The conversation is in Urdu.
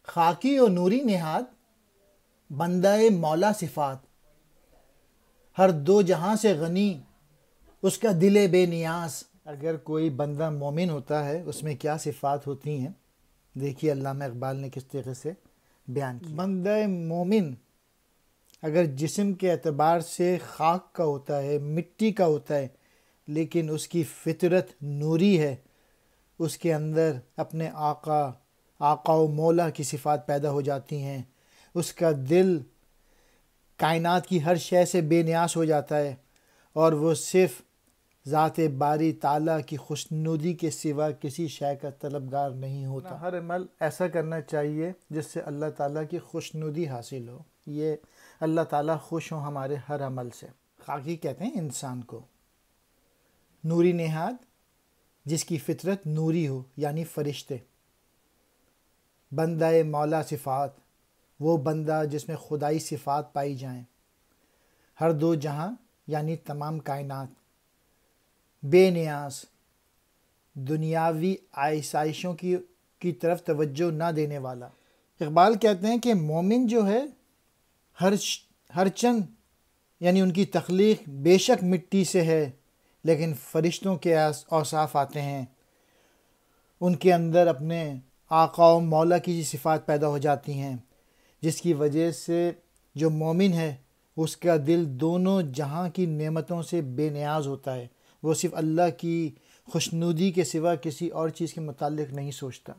خاکی و نوری نہاد بندہ مولا صفات، ہر دو جہاں سے غنی اس کا دل بے نیاز۔ اگر کوئی بندہ مومن ہوتا ہے اس میں کیا صفات ہوتی ہیں، دیکھیے علامہ اقبال نے کس طریقے سے بیان کیا۔ بندہ مومن اگر جسم کے اعتبار سے خاک کا ہوتا ہے، مٹی کا ہوتا ہے، لیکن اس کی فطرت نوری ہے، اس کے اندر اپنے آقا و مولا کی صفات پیدا ہو جاتی ہیں، اس کا دل کائنات کی ہر شے سے بے نیاز ہو جاتا ہے، اور وہ صرف ذات باری تعالیٰ کی خوشنودی کے سوا کسی شے کا طلبگار نہیں ہوتا۔ ہر عمل ایسا کرنا چاہیے جس سے اللہ تعالیٰ کی خوشنودی حاصل ہو، یہ اللہ تعالیٰ خوش ہوں ہمارے ہر عمل سے۔ خاکی کہتے ہیں انسان کو، نوری نہاد جس کی فطرت نوری ہو یعنی فرشتے، بندہ مولا صفات وہ بندہ جس میں خدائی صفات پائی جائیں، ہر دو جہاں یعنی تمام کائنات، بے نیاز دنیاوی آسائشوں کی طرف توجہ نہ دینے والا۔ اقبال کہتے ہیں کہ مومن جو ہے ہر چند یعنی ان کی تخلیق بے شک مٹی سے ہے، لیکن فرشتوں کے اوصاف آتے ہیں، ان کے اندر اپنے آقا و مولا کی صفات پیدا ہو جاتی ہیں، جس کی وجہ سے جو مومن ہے اس کا دل دونوں جہاں کی نعمتوں سے بے نیاز ہوتا ہے، وہ صرف اللہ کی خوشنودی کے سوا کسی اور چیز کے متعلق نہیں سوچتا۔